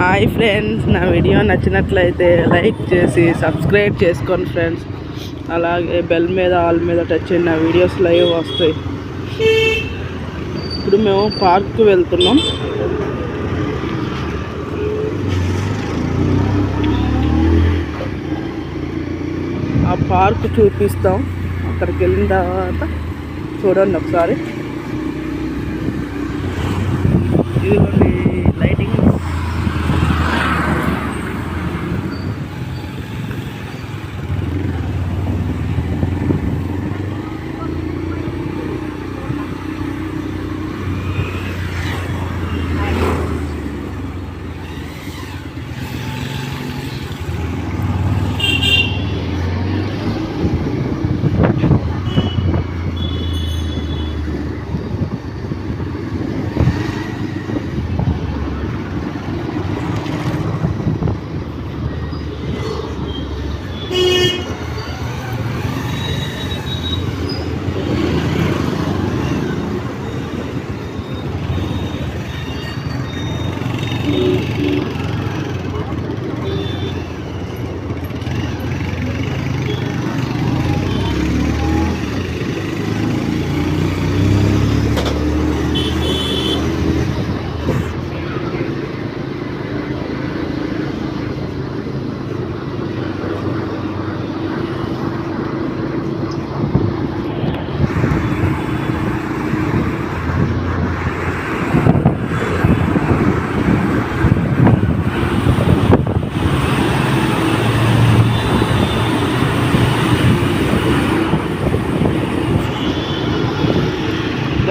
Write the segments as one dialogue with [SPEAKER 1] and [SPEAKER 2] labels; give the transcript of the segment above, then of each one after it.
[SPEAKER 1] Hi friends, నా video నచ్చినట్లయితే like చేసి సబ్స్క్రైబ్ చేసుకోండి ఫ్రెండ్స్. అలాగే బెల్ మీద ఆల్ మీద టచ్ చేయండి, నా వీడియోస్ లైవ్ వస్తాయి. ఇప్పుడు మేము పార్క్కి వెళ్తున్నాం. ఆ పార్క్ చూపిస్తాం. అక్కడికి వెళ్ళిన తర్వాత చూడండి ఒకసారి. ఇదిగోండి లైటింగ్.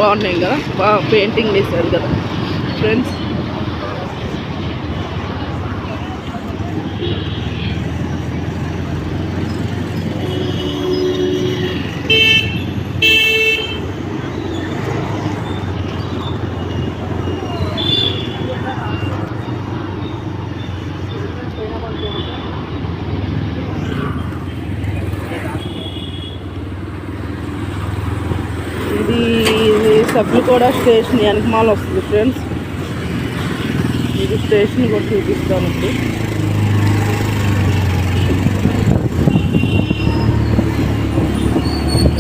[SPEAKER 1] బాగున్నాయి కదా, బాగా పెయింటింగ్ వేశారు కదా ఫ్రెండ్స్. ఇది సభ్యులగూడ స్టేషన్ వెనకమాల వస్తుంది ఫ్రెండ్స్. ఇది స్టేషన్ కూడా చూపిస్తానండి.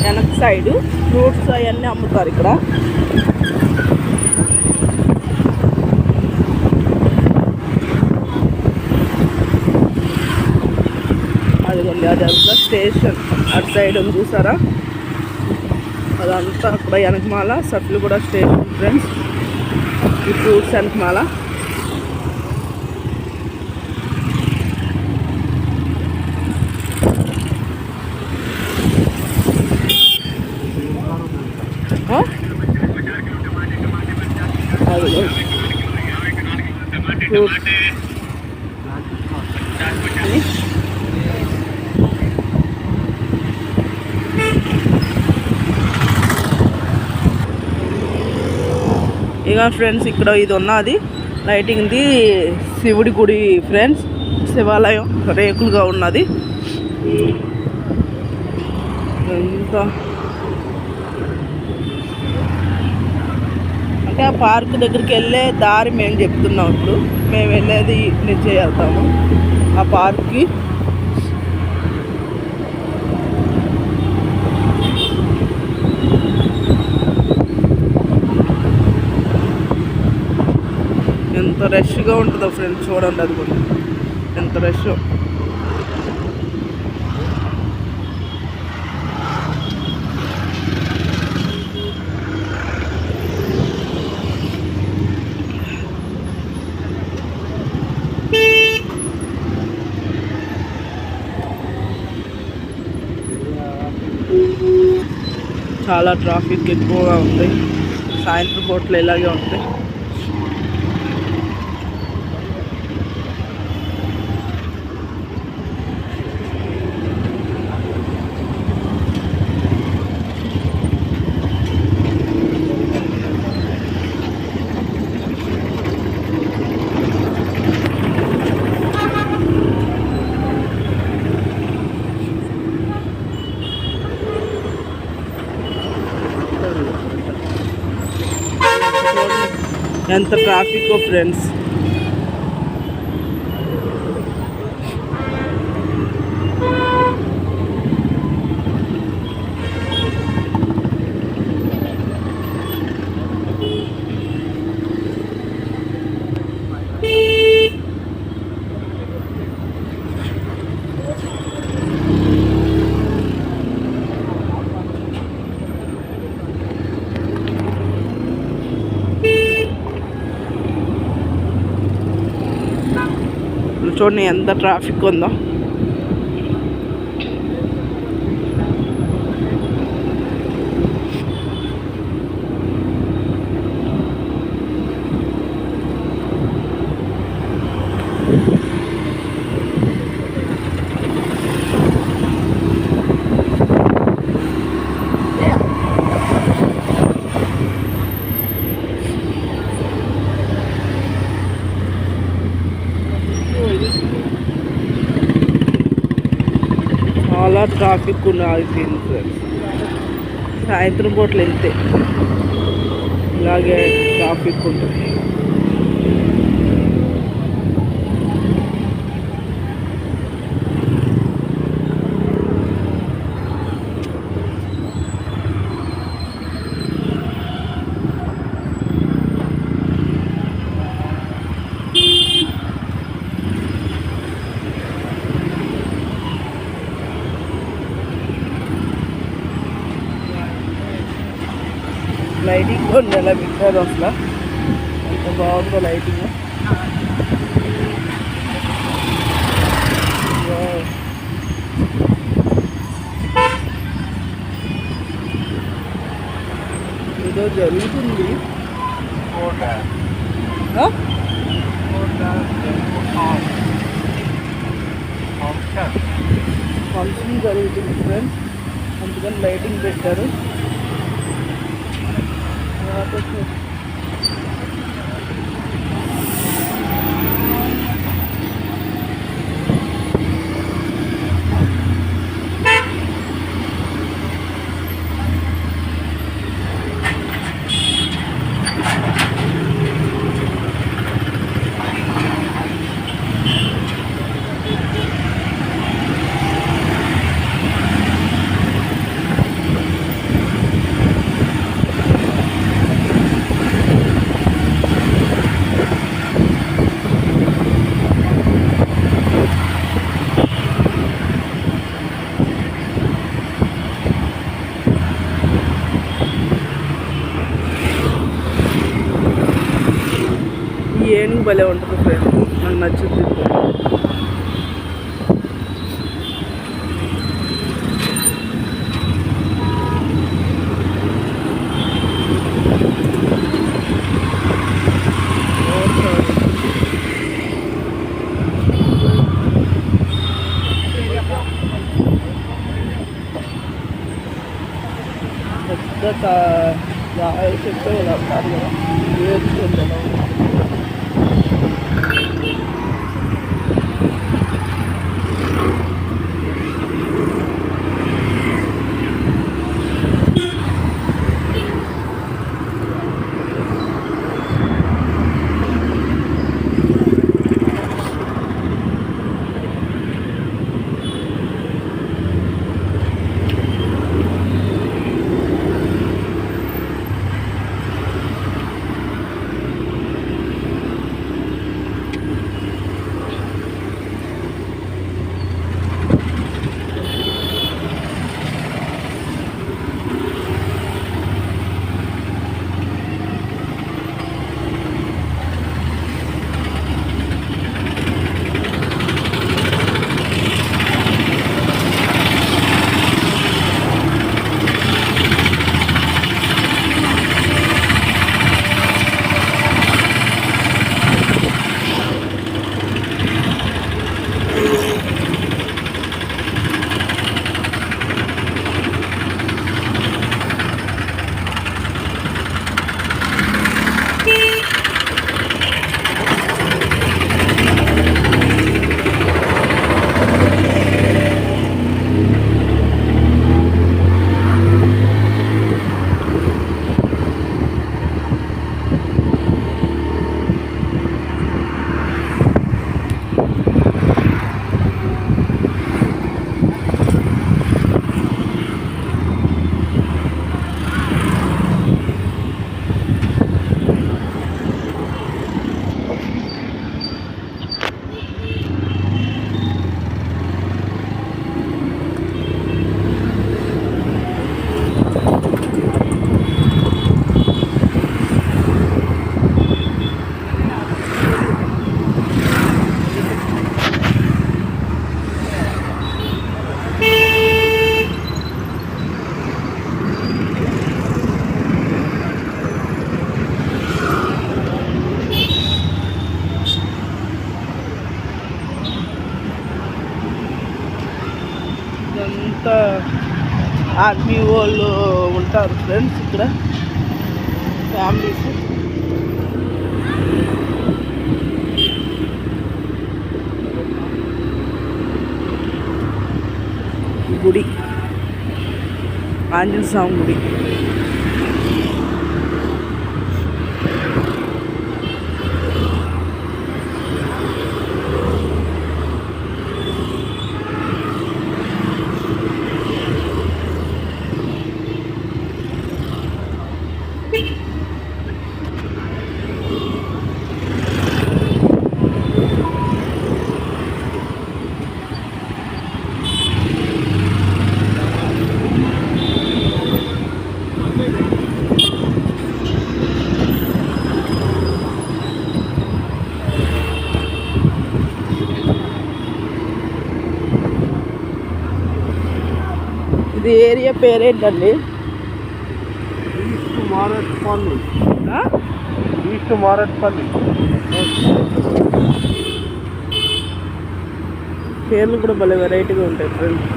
[SPEAKER 1] వెనక సైడు ఫ్రూట్స్ అవన్నీ అమ్ముతారు ఇక్కడ. అదిగోండి అదంతా స్టేషన్. అటు సైడ్ ఉంది చూసారా, అదంతా అక్కడ వెనకమాల సభ్యులగూడ స్టేషన్ ఫ్రెండ్స్. ఈ ఫ్రూట్స్ వెనకమాల. ఫ్రూట్స్ ఇక ఫ్రెండ్స్ ఇక్కడ ఇది ఉన్నది లైటింగ్ది శివుడి గుడి ఫ్రెండ్స్. శివాలయం రేకులుగా ఉన్నది. ఇంకా అంటే ఆ పార్క్ దగ్గరికి వెళ్ళే దారి మేము చెప్తున్నాం. ఇప్పుడు మేము వెళ్ళేది నుంచి వెళ్తాము ఆ పార్క్కి. ఎంత రష్గా ఉంటుందో ఫ్రెండ్స్, చూడండి అది కూడా ఎంత రష్. చాలా ట్రాఫిక్ ఎక్కువగా ఉంది. సాయంత్రం పూటలు ఇలాగే ఉంటాయి. ఎంత ట్రాఫిక్ ఫ్రెండ్స్. చూడండి ఎంత ట్రాఫిక్ ఉందో. చాలా ట్రాఫిక్ ఉన్నది ఫ్రెండ్స్. సాయంత్రం పూటలు వెళ్తే ఇలాగే ట్రాఫిక్ ఉంటుంది. లైటింగ్ కూడా ఎలా పెట్టారు అసలు, ఎంత బాగుందో లైటింగ్. ఏదో జరుగుతుంది, ఫంక్షన్ జరుగుతుంది ఫ్రెండ్స్, అందుకని లైటింగ్ పెట్టారు. ఏనుగు భలే ఉంటుంది ఫ్రెండ్స్, నాకు నచ్చుద్ది. పెద్ద రాయి చెట్టు ఇలా ఉంటారు కదా, వేసుకుంటాను. అంతా ఆర్మీ వాళ్ళు ఉంటారు ఫ్రెండ్స్ ఇక్కడ ఫ్యామిలీస్. గుడి ఆంజనేయ స్వామి గుడి. ఇది ఏరియా పేరేంటండి?
[SPEAKER 2] ఈస్ట్ మారేట్పల్లి. ఈస్ట్ మారేట్పల్లి.
[SPEAKER 1] పేర్లు కూడా భలే వెరైటీగా ఉంటాయి ఫ్రెండ్స్.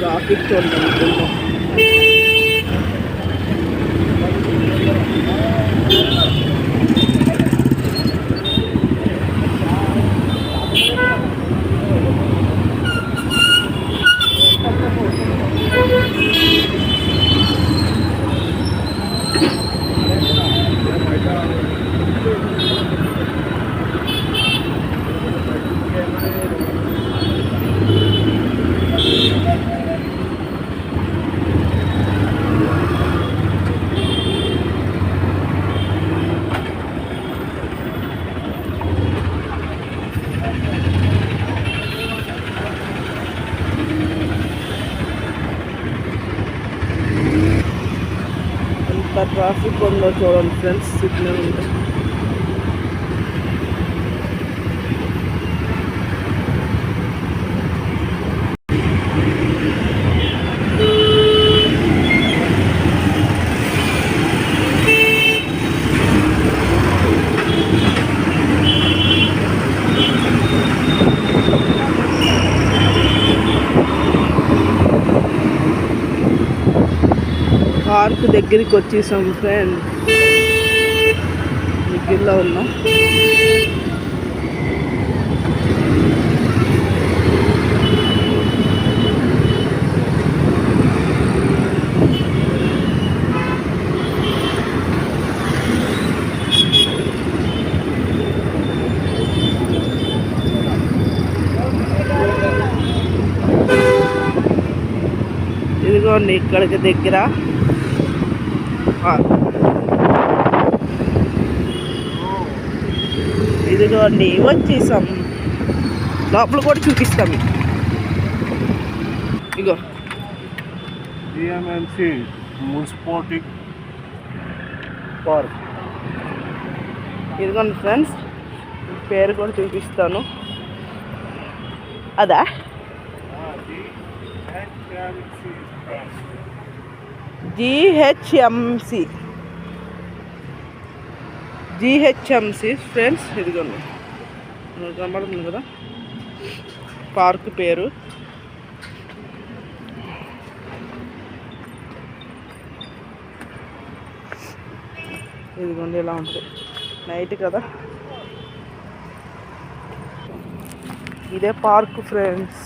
[SPEAKER 1] ట్రాఫిక్ చూడండి. ఎంత ట్రాఫిక్ ఉందో చూడండి ఫ్రెండ్స్. సిగ్నల్ ఉంది. పార్క్ దగ్గరికి వచ్చేసాం ఫ్రెండ్. దగ్గరలో ఉన్నాం. ఇదిగోండి ఇక్కడికి దగ్గర ఇదిగోండి వచ్చేసాం. లోపల కూడా చూపిస్తాం. ఇగో
[SPEAKER 2] జిఎంఎంసి మున్సిపాలిటీ పార్క్.
[SPEAKER 1] ఇదిగోండి ఫ్రెండ్స్ పేరు కూడా చూపిస్తాను. అదా జిహెచ్ఎంసి ఫ్రెండ్స్. ఇదిగోండి కనబడుతుంది కదా పార్క్ పేరు. ఇదిగోండి ఇలా ఉంటుంది. నైట్ కదా. ఇదే పార్క్ ఫ్రెండ్స్.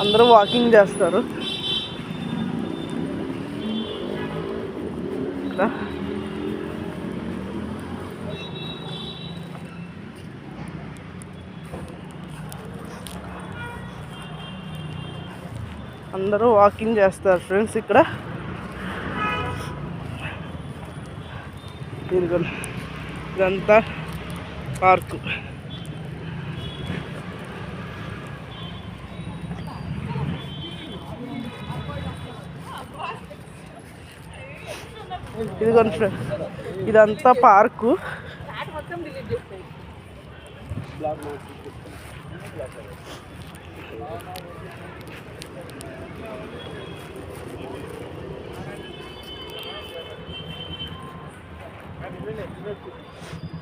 [SPEAKER 1] అందరూ వాకింగ్ చేస్తారు ఇక్కడ. అందరూ వాకింగ్ చేస్తారు ఫ్రెండ్స్ ఇక్కడ. ఇదంతా పార్కు. ఇదిగోండి ఫ్రెండ్స్ ఇదంతా పార్కు.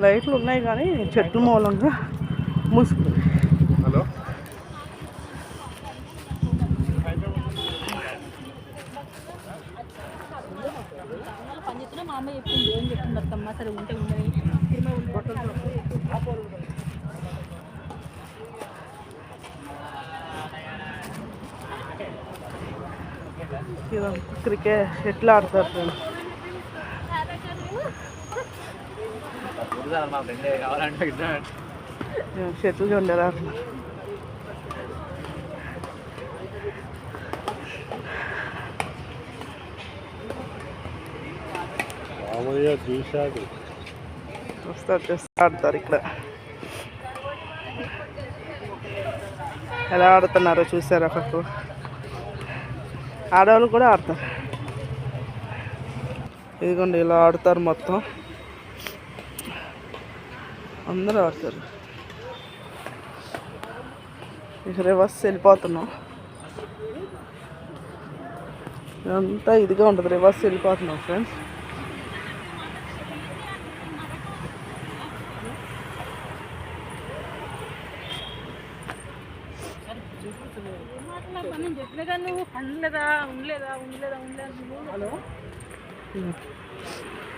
[SPEAKER 1] లైట్లు ఉన్నాయి కానీ చెట్ల మూలంగా మూసుకుంది.
[SPEAKER 2] హలో
[SPEAKER 3] మా అమ్మ చెప్పింది ఏం చెప్తుంది అత్తమ్మ సరే ఉంటే ఉండని
[SPEAKER 1] క్రికెట్ ఎట్లా ఆడతారు చెట్లు చూడలేరా
[SPEAKER 2] చూశాడు
[SPEAKER 1] వస్తారు ఆడతారు ఇక్కడ. ఎలా ఆడుతున్నారో చూసారా? అక్కకు ఆడవాళ్ళు కూడా ఆడతారు. ఇదిగోండి ఇలా ఆడతారు, మొత్తం అందరూ ఆడతారు. ఇక రివర్స్ వెళ్ళిపోతున్నాం. ఇదంతా ఇదిగా ఉంటుంది, రివర్స్ వెళ్ళిపోతున్నాం ఫ్రెండ్స్.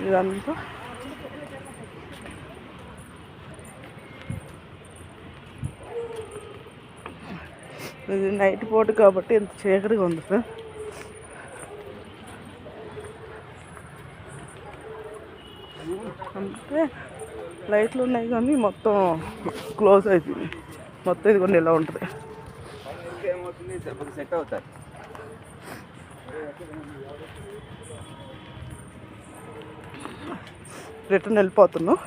[SPEAKER 1] ఇదంతా ఇది నైట్ పూట కాబట్టి ఇంత చీకటిగా ఉంది సార్. అంటే లైట్లు ఉన్నాయి కానీ మొత్తం క్లోజ్ అవుతుంది. మొత్తం ఇది కొన్ని ఇలా ఉంటుంది.
[SPEAKER 4] సెట్ అవుతాయి.
[SPEAKER 1] రిటర్న్ వెళ్ళిపోతున్నాం.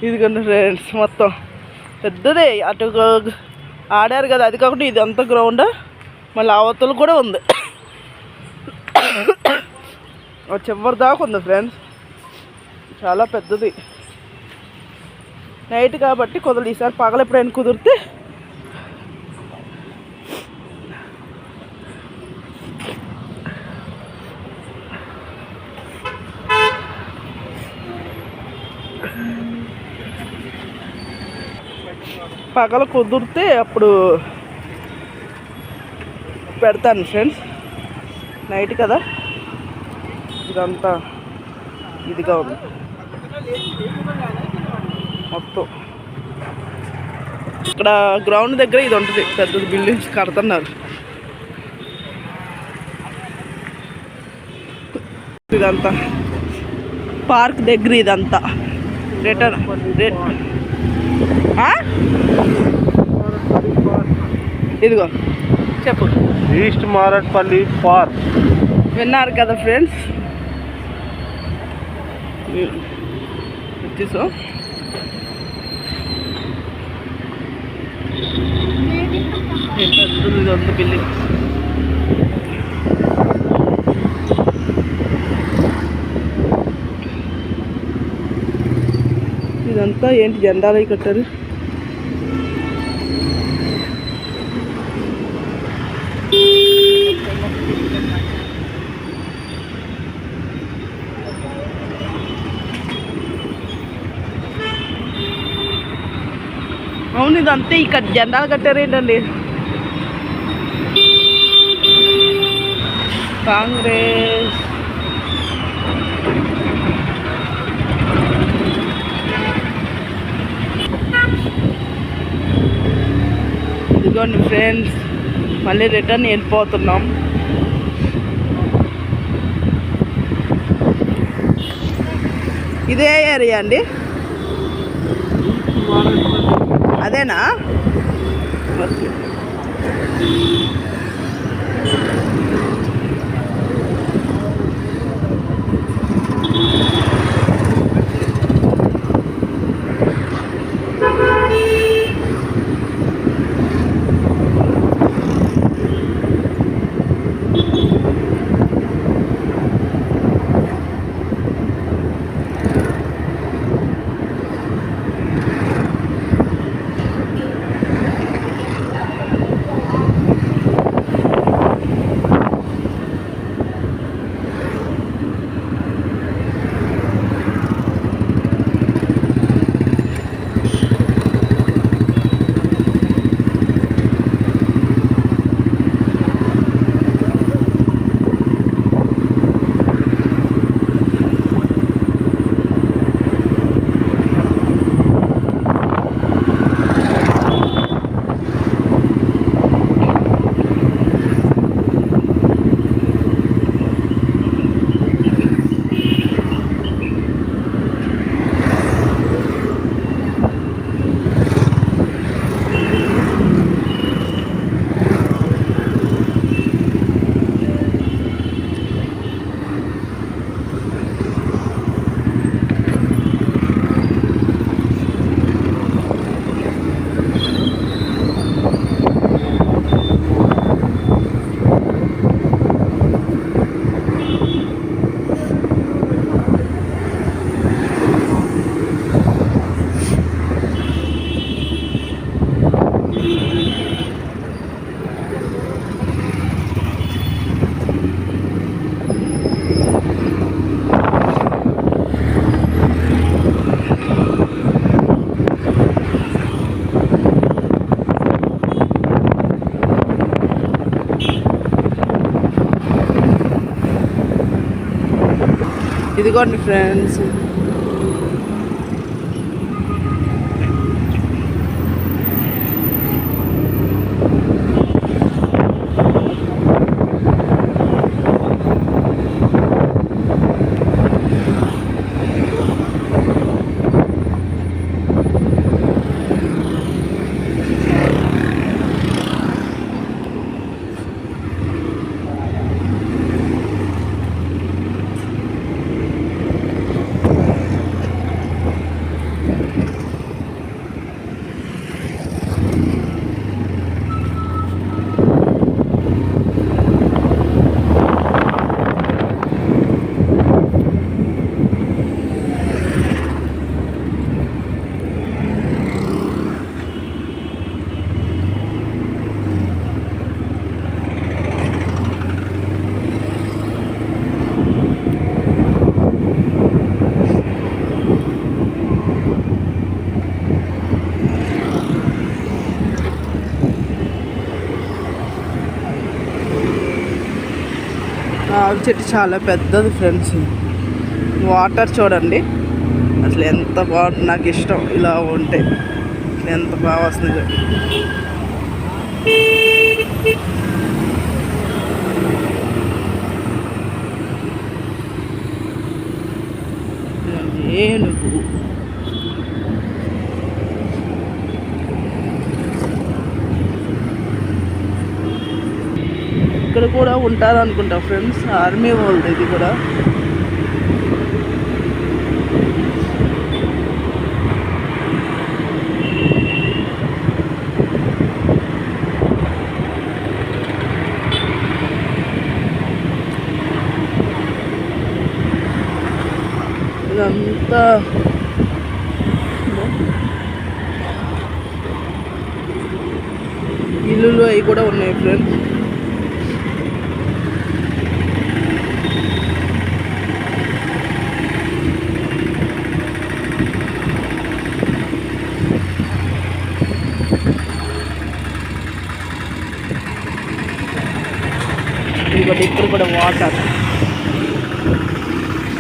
[SPEAKER 1] ఇదిగోండి ఫ్రెండ్స్, మొత్తం పెద్దదే. అటు ఆడారు కదా, అది కాకుండా ఇది అంత గ్రౌండ్, మళ్ళీ అవతలు కూడా ఉంది. చివరి దాకా ఉంది ఫ్రెండ్స్, చాలా పెద్దది. నైట్ కాబట్టి కుదరదు. ఈసారి పగలు ఎప్పుడైనా కుదిరితే అప్పుడు పెడతాను ఫ్రెండ్స్. నైట్ కదా, ఇదంతా ఇదిగా ఉంది మొత్తం. ఇక్కడ గ్రౌండ్ దగ్గర ఇది ఉంటుంది, పెద్ద బిల్డింగ్స్ కడుతున్నారు. ఇదంతా పార్క్ దగ్గర, ఇదంతా ఇదిగో చెప్పు.
[SPEAKER 2] ఈస్ట్ మారట్పల్లి పార్క్
[SPEAKER 1] విన్నారు కదా ఫ్రెండ్స్. వచ్చేసా పెద్ద బిల్డింగ్. ఇదంతా ఏంటి జెండాలు అవి కట్టారు. అవును, ఇదంతే ఇక్కడ జెండాలు కట్టారు ఏంటండి. కాంగ్రెస్ ఇదిగోండి ఫ్రెండ్స్, మళ్ళీ రిటర్న్ వెళ్ళిపోతున్నాం. ఇదే ఏరియా అండి, అదేనా? ఇదిగోండి ఫ్రెండ్స్, ఆవు చెట్టు చాలా పెద్దది ఫ్రెండ్స్. వాటర్ చూడండి అసలు ఎంత బాగుంటుంది. నాకు ఇష్టం ఇలా ఉంటే, ఎంత బాగా వస్తుంది. ఏనుగు ఇక్కడ కూడా ఉంటారు అనుకుంటా ఫ్రెండ్స్, ఆర్మీ వాళ్ళది ఇది కూడా. ఇదంతా ఇల్లులు అవి కూడా ఉన్నాయి ఫ్రెండ్స్. ఇంకోటి ఇక్కడ కూడా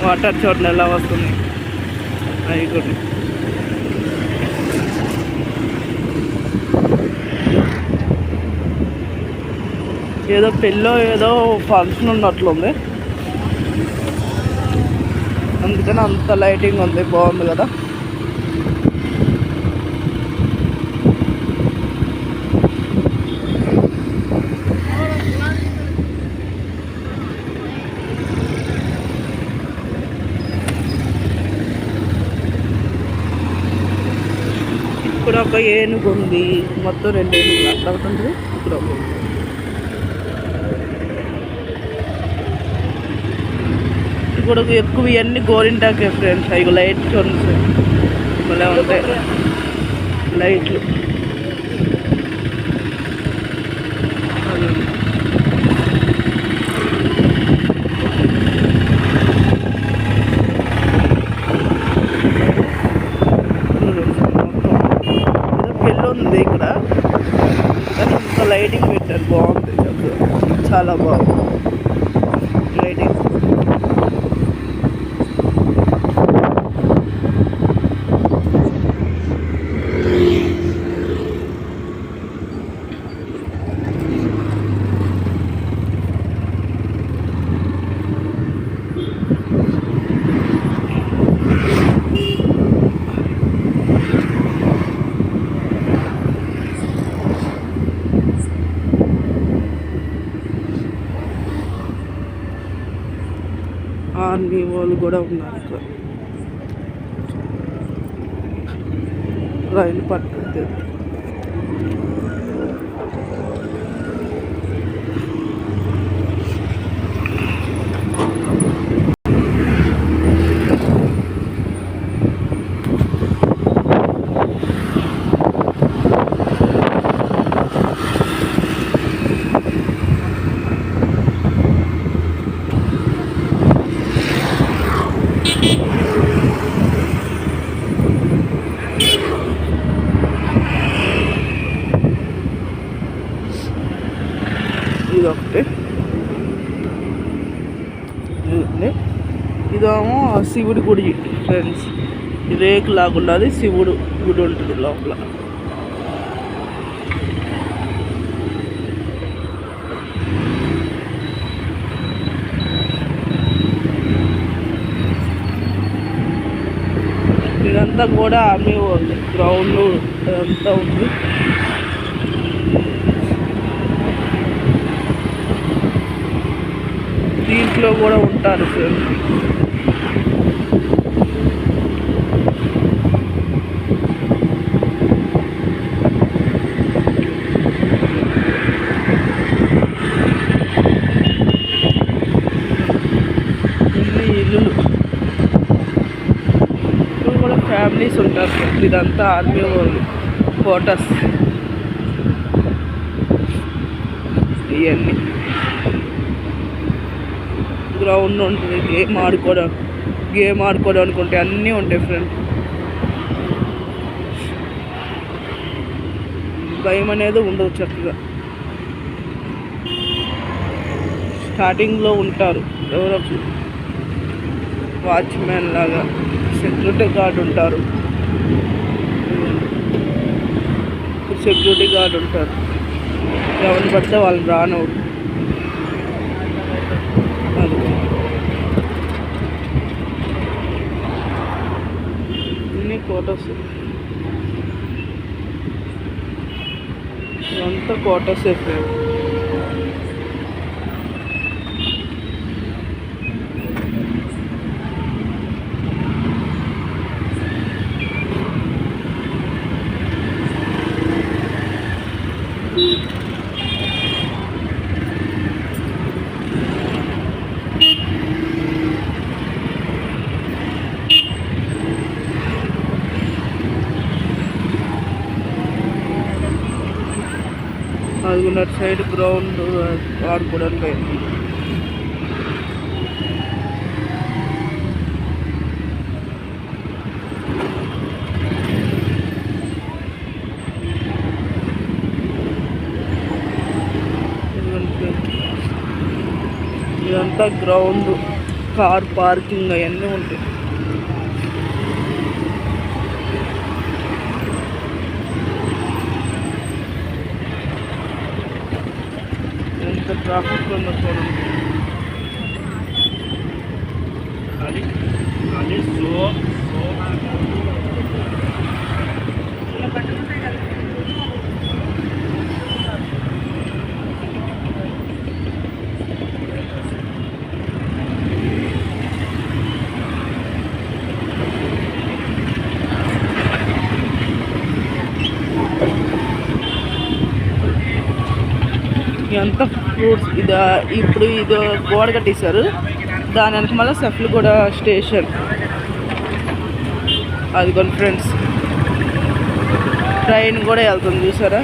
[SPEAKER 1] వాటర్ చూడండి ఎలా వస్తుంది. అవి కూడా ఏదో పెళ్ళో ఏదో ఫంక్షన్ ఉన్నట్లుంది, అందుకని అంత లైటింగ్ ఉంది. బాగుంది కదా. ఇక్కడ ఒక ఏనుగు ఉంది, మొత్తం 2 ఏనుగులు అట్లా అవుతుంది. ఇక్కడ ఒక ఇప్పుడు ఎక్కువ ఇవన్నీ గోరింటాకే ఫ్రెండ్స్. అవి లైట్ చూడండి భలే ఉంటాయి లైట్లు. పెళ్ళి ఉంది ఇక్కడ, కానీ ఇంత లైటింగ్ పెట్టారు, బాగుంది, చాలా బాగుంది లైటింగ్. ఆర్మీ వాళ్ళు కూడా ఉన్నారు ఇక్కడ. రైలు పట్టింది. శివుడి గుడి ఫ్రెండ్స్. రేకు లాగున్నది, శివుడు గుడి ఉంటుంది లోపల. ఇదంతా కూడా ఆర్మీ గ్రౌండ్ అంతా ఉంది. దీంట్లో కూడా ఉంటారు ఫ్రెండ్స్. ఇల్లులు ఇప్పుడు కూడా ఫ్యామిలీస్ ఉంటారు. ఇదంతా ఆర్మీ క్వార్టర్స్ ఇవన్నీ. గ్రౌండ్ ఉంటుంది, గేమ్ ఆడుకోవడానికి ఉంటాయి, అన్నీ ఉంటాయి ఫ్రెండ్స్. భయం అనేది ఉండదు. చక్కగా స్టార్టింగ్లో ఉంటారు ఎవరో వాచ్మెన్ లాగా, సెక్యూరిటీ గార్డ్ ఉంటారు. సెక్యూరిటీ గార్డ్ ఉంటారు. ఎవరిని పడితే వాళ్ళు రానవుడు. అది ఇన్ని క్వార్టర్స్, ఇదంతా క్వార్టర్స్ ఫ్రెండ్. అది సైడ్ గ్రౌండ్ ఆడుకోవడానికి అయింది. ఇదంతా గ్రౌండ్, కార్ పార్కింగ్ అవన్నీ ఉంటాయి. ఎంత ట్రాఫిక్ ఉందో చూడండి. ఇదంతా ఫ్రూట్స్. ఇప్పుడు ఇది గోడ కట్టేశారు. దాని వెనక మళ్ళీ సఫ్లగూడ స్టేషన్. అది కొన్ని ఫ్రెండ్స్ ట్రైన్ కూడా వెళ్తుంది చూసారా.